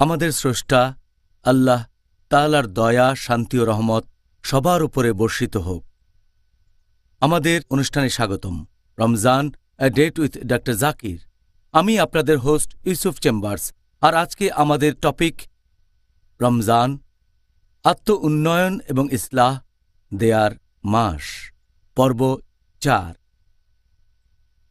আমাদের স্রষ্টা আল্লাহ তাআলার দয়া, শান্তি ও রহমত সবার উপরে বর্ষিত হোক। আমাদের অনুষ্ঠানে স্বাগতম। রমজান এ ডেট উইথ ডক্টর জাকির। আমি আপনাদের হোস্ট ইউসুফ চেম্বার্স। আর আজকে আমাদের টপিক রমজান, আত্ম উন্নয়ন এবং ইসলাহ দেয়ার মাস, পর্ব 4।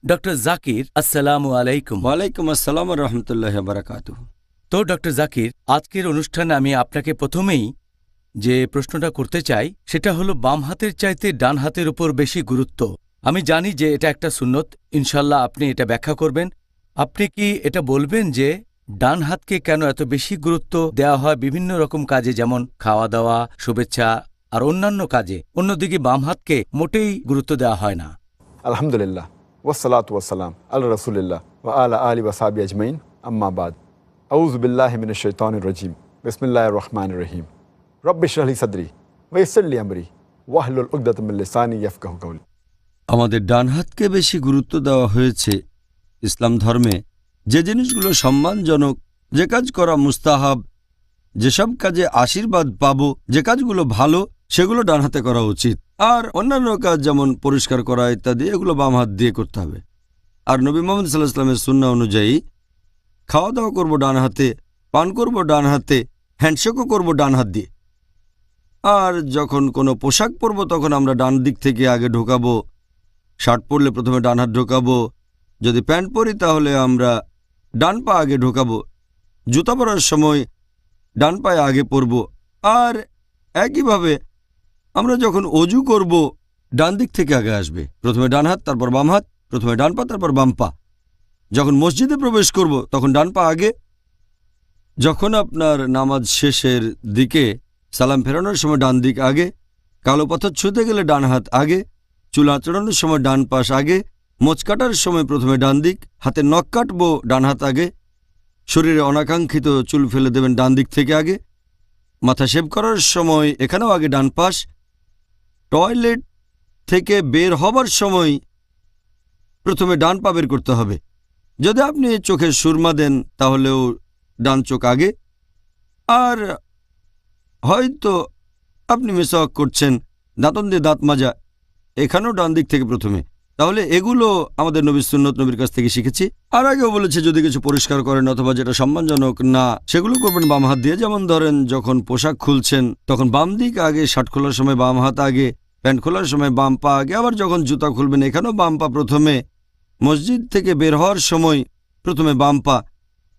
ডক্টর জাকির, আসসালামু আলাইকুম। ওয়ালাইকুম আসসালাম ওয়া রাহমাতুল্লাহি ওয়া বারাকাতুহু। তো ডক্টর জাকির, আজকের অনুষ্ঠানে আমি আপনাকে প্রথমেই যে প্রশ্নটা করতে চাই সেটা হলো বাম হাতের চাইতে ডান হাতের উপর বেশি গুরুত্ব। আমি জানি যে এটা একটা সুন্নত, ইনশাল্লাহ আপনি এটা ব্যাখ্যা করবেন। আপনি কি এটা বলবেন যে ডান হাতকে কেন এত বেশি গুরুত্ব দেওয়া হয় বিভিন্ন রকম কাজে, যেমন খাওয়া দাওয়া, শুভেচ্ছা আর অন্যান্য কাজে, অন্যদিকে বাম হাতকে মোটেই গুরুত্ব দেওয়া হয় না? আলহামদুলিল্লাহ ওয়াসসালাতু ওয়াসসালাম আলা রাসূলিল্লাহ ওয়া আলা আলিহি ওয়া সাহবিহি আজমাইন, আম্মা বাদ। আউযু বিল্লাহি মিনাশ শাইতানির রাজীম। বিসমিল্লাহির রহমানির রহিম। রব্বি ইশরাহ লি সাদরি ওয়া ইয়াসসির লি আমরি ওয়াহলুল উকদাতাম মিন লিসানি ইয়াফকাহু কাওলি। আমাদের ডান হাতকে বেশি গুরুত্ব দেওয়া হয়েছে ইসলাম ধর্মে। যে জিনিসগুলো সম্মানজনক, যে কাজ করা মুস্তাহাব, যেসব কাজে আশীর্বাদ পাবো, যে কাজগুলো ভালো, সেগুলো ডান হাতে করা উচিত। আর অন্যান্য কাজ যেমন পরিষ্কার করা ইত্যাদি, এগুলো বাম হাত দিয়ে করতে হবে। আর নবী মুহাম্মদ সাল্লাল্লাহু আলাইহি ওয়াসাল্লামের সুন্নাহ অনুযায়ী খাওয়া দাওয়া করবো ডান হাতে, পান করবো ডান হাতে, হ্যান্ডশেকও করবো ডান হাত দিয়ে। আর যখন কোনো পোশাক পরবো তখন আমরা ডান দিক থেকে আগে ঢোকাবো। শার্ট পরলে প্রথমে ডান হাত ঢোকাবো, যদি প্যান্ট পরি তাহলে আমরা ডান পা আগে ঢোকাবো। জুতা পরার সময় ডান পায়ে আগে পরব। আর একইভাবে আমরা যখন অজু করব ডান দিক থেকে আগে আসবে, প্রথমে ডান হাত তারপর বাম হাত, প্রথমে ডান পা তারপর বাম পা। যখন মসজিদে প্রবেশ করব তখন ডান পা আগে। যখন আপনার নামাজ শেষের দিকে সালাম ফেরানোর সময় ডান দিক আগে, কালো পাথর ছুঁতে গেলে ডান হাত আগে, চুল আঁচড়ানোর সময় ডান পাশ আগে, মোচ কাটার সময় প্রথমে ডান দিক, হাতে নখ কাটবো ডান হাত আগে, শরীরে অনাকাঙ্ক্ষিত চুল ফেলে দেবেন ডান দিক থেকে আগে, মাথা শেভ করার সময় এখানেও আগে ডান পাশ, টয়লেট থেকে বের হবার সময় প্রথমে ডান পা বের করতে হবে। যদি আপনি চোখে সুরমা দেন তাহলেও ডান চোখ আগে। আর হয়তো আপনি মিসওয়াক করছেন, দাঁতন দিয়ে দাঁত মাজা, এখানেও ডান দিক থেকে প্রথমে। তাহলে এগুলো আমাদের নবীর সুন্নত, নবীর কাছ থেকে শিখেছি। আর আগেও বলেছে যদি কিছু পরিষ্কার করেন অথবা যেটা সম্মানজনক না, সেগুলো করবেন বাম হাত দিয়ে। যেমন ধরেন যখন পোশাক খুলছেন তখন বাম দিক আগে, শার্ট খোলার সময় বাম হাত আগে, প্যান্ট খোলার সময় বাম পা আগে। আবার যখন জুতা খুলবেন এখানেও বাম পা প্রথমে, মসজিদ থেকে বের হওয়ার সময় প্রথমে বাম পা,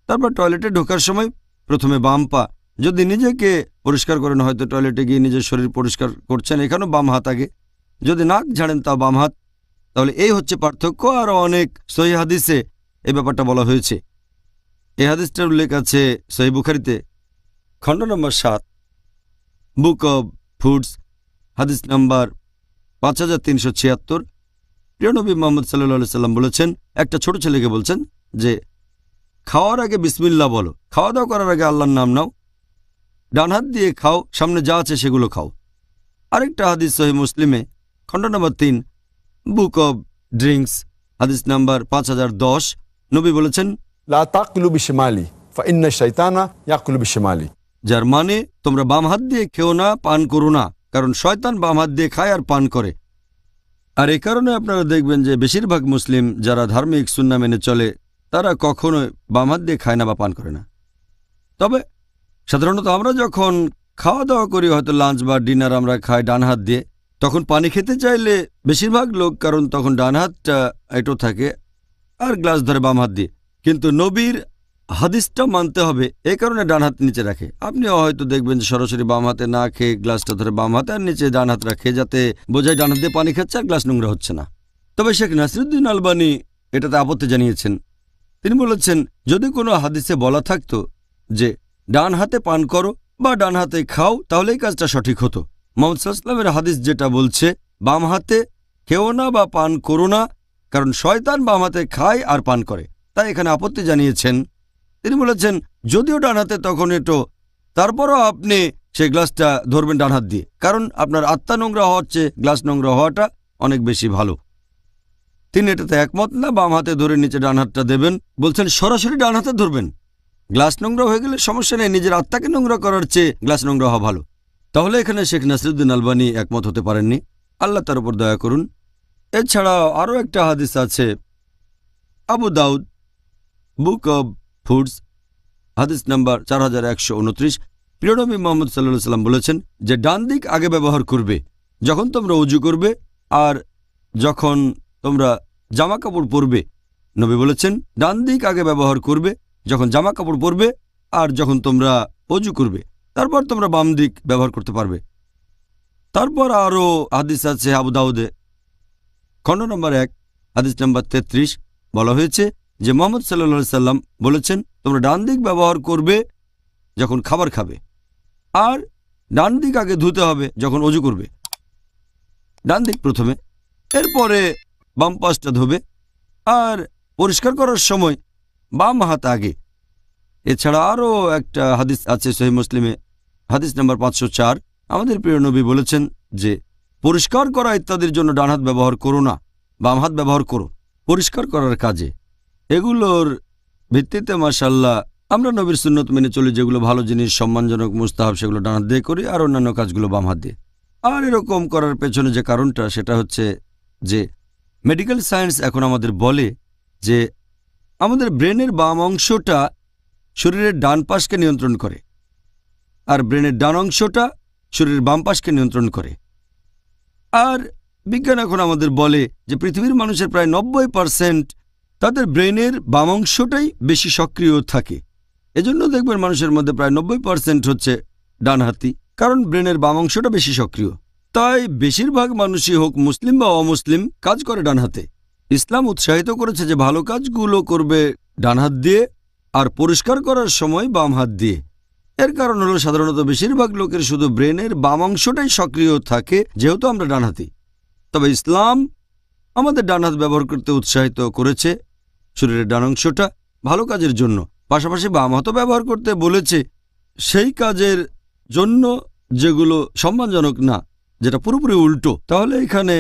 তারপর টয়লেটে ঢোকার সময় প্রথমে বাম পা। যদি নিজেকে পরিষ্কার করেন, হয়তো টয়লেটে গিয়ে নিজের শরীর পরিষ্কার করছেন, এখানেও বাম হাত আগে। যদি নাক ঝাড়েন তা বাম হাত। তাহলে এই হচ্ছে পার্থক্য। আর অনেক সহিহ হাদিসে এই ব্যাপারটা বলা হয়েছে। এই হাদিসটার উল্লেখ আছে সহিহ বুখারীতে, খণ্ড নম্বর 7, বুক অব ফুডস, হাদিস নাম্বার 5376। প্রিয় নবী মুহাম্মদ সাল্লাল্লাহু আলাইহি সাল্লাম বলেছেন, একটা ছোট ছেলেকে বলছেন যে খাওয়ার আগে বিসমিল্লাহ বলো, খাওয়া দাওয়া করার আগে আল্লাহর নাম নাও, ডান হাত দিয়ে খাও, সামনে যা আছে সেগুলো খাও। আরেকটা হাদিস সহিহ মুসলিমে, খণ্ড নম্বর 3, বুক অব ড্রিঙ্কস, হাদিস নাম্বার 5010। নবী বলেছেন, লা তাকুলু বিশিমালি ফা ইন্না শাইতানা ইয়াকুলু বিশিমালি। যার মানে তোমরা বাম হাত দিয়ে খেও না, পান করো না, কারণ শয়তান বাম হাত দিয়ে খায় আর পান করে। আর এই কারণে আপনারা দেখবেন যে বেশিরভাগ মুসলিম যারা ধার্মিক সুন্নাহ মেনে চলে তারা কখনোই বাম হাত দিয়ে খায় না বা পান করে না। তবে সাধারণত আমরা যখন খাওয়া দাওয়া করি, হয়তো লাঞ্চ বা ডিনার আমরা খাই ডান হাত দিয়ে, তখন পানি খেতে চাইলে বেশিরভাগ লোক, কারণ তখন ডান হাতটা এটো থাকে আর গ্লাস ধরে বাম হাত দিয়ে। কিন্তু নবীর হাদিসটা মানতে হবে, এই কারণে ডান হাত নিচে রাখে। আপনিও হয়তো দেখবেন যে সরাসরি বাম হাতে না খেয়ে গ্লাসটা ধরে বাম হাতে আর নিচে ডান হাত রাখে, যাতে বোঝায় ডান হাত দিয়ে পানি খাচ্ছে আর গ্লাস নোংরা হচ্ছে না। তবে শেখ নাসিরুদ্দিন আলবানী এটাতে আপত্তি জানিয়েছেন। তিনি বলেছেন, যদি কোনো হাদিসে বলা থাকতো যে ডান হাতে পান করো বা ডান হাতে খাও, তাহলে এই কাজটা সঠিক হতো। মুহাম্মদ সাল্লাল্লাহু আলাইহি ওয়াসাল্লামের হাদিস যেটা বলছে বাম হাতে খেও না বা পান করো না, কারণ শয়তান বাম হাতে খায় আর পান করে, তাই এখানে আপত্তি জানিয়েছেন। তিনি বলেছেন যদিও ডান হাতে তখন এটো, তারপরও আপনি সেই গ্লাসটা ধরবেন ডান হাত দিয়ে, কারণ আপনার আত্মা নোংরা হওয়ার চেয়ে গ্লাস নোংরা হওয়াটা অনেক বেশি ভালো। তিনি এটাতে একমত না, বাম হাতে ধরে নিচে ডান হাতটা দেবেন। বলছেন সরাসরি ডান হাতে ধরবেন, গ্লাস নোংরা হয়ে গেলে সমস্যা নেই, নিজের আত্মাকে নোংরা করার চেয়ে গ্লাস নোংরা হওয়া ভালো। তাহলে এখানে শেখ নাসিরুদ্দিন আলবানী একমত হতে পারেননি, আল্লাহ তার উপর দয়া করুন। এছাড়াও আরও একটা হাদিস আছে, আবু দাউদ বুক অব ফুডস হাদিস নাম্বার 4129। প্রিয়নবী মোহাম্মদ সাল্লাল্লাহু সাল্লাম বলেছেন যে ডান দিক আগে ব্যবহার করবে যখন তোমরা অজু করবে আর যখন তোমরা জামা কাপড় পরবে। নবী বলেছেন ডান দিক আগে ব্যবহার করবে যখন জামা কাপড় পরবে আর যখন তোমরা অজু করবে, তারপর তোমরা বাম দিক ব্যবহার করতে পারবে। তারপর আরও হাদিস আছে আবু দাউদে খণ্ড নম্বর 1 হাদিস নাম্বার 33, বলা হয়েছে যে মোহাম্মদ সাল্লাল্লাহু সাল্লাম বলেছেন তোমরা ডান দিক ব্যবহার করবে যখন খাবার খাবে আর ডান দিক আগে ধুতে হবে যখন অজু করবে। ডান দিক প্রথমে, এরপরে বাম পাশটা ধোবে আর পরিষ্কার করার সময় বাম হাত আগে। এছাড়া আরও একটা হাদিস আছে সহিহ মুসলিমে হাদিস নাম্বার 504। আমাদের প্রিয় নবী বলেছেন যে পরিষ্কার করা ইত্যাদির জন্য ডান হাত ব্যবহার করো না, বাম হাত ব্যবহার করো পরিষ্কার করার কাজে। এগুলোর ভিত্তিতে মাশাআল্লাহ আমরা নবীর সুন্নত মেনে চলি, যেগুলো ভালো জিনিস সম্মানজনক মুস্তাহাব সেগুলো ডান হাত দিয়ে করি আর অন্যান্য কাজগুলো বাম হাত দিয়ে। আর এরকম করার পেছনে যে কারণটা সেটা হচ্ছে যে মেডিকেল সায়েন্স এখন আমাদের বলে যে আমাদের ব্রেনের বাম অংশটা শরীরের ডান পাশকে নিয়ন্ত্রণ করে আর ব্রেনের ডান অংশটা শরীরের বাম পাশকে নিয়ন্ত্রণ করে। আর বিজ্ঞান এখন আমাদের বলে যে পৃথিবীর মানুষের প্রায় 90% তাদের ব্রেনের বাম অংশটাই বেশি সক্রিয় থাকে। এজন্য দেখবেন মানুষের মধ্যে প্রায় 90% হচ্ছে ডানহাতি, কারণ ব্রেনের বাম অংশটা বেশি সক্রিয়। তাই বেশিরভাগ মানুষই হোক মুসলিম বা অমুসলিম কাজ করে ডান হাতে। ইসলাম উৎসাহিত করেছে যে ভালো কাজগুলো করবে ডান হাত দিয়ে আর পরিষ্কার করার সময় বাম হাত দিয়ে। এর কারণ হলো সাধারণত বেশিরভাগ লোকের শুধু ব্রেনের বাম অংশটাই সক্রিয় থাকে যেহেতু আমরা ডানহাতি। তবে ইসলাম আমাদের ডান হাত ব্যবহার করতে উৎসাহিত করেছে শরীরের ডান অংশটা ভালো কাজের জন্য, পাশাপাশি বাম হাতও ব্যবহার করতে বলেছে সেই কাজের জন্য যেগুলো সম্মানজনক না, যেটা পুরোপুরি উল্টো। তাহলে এখানে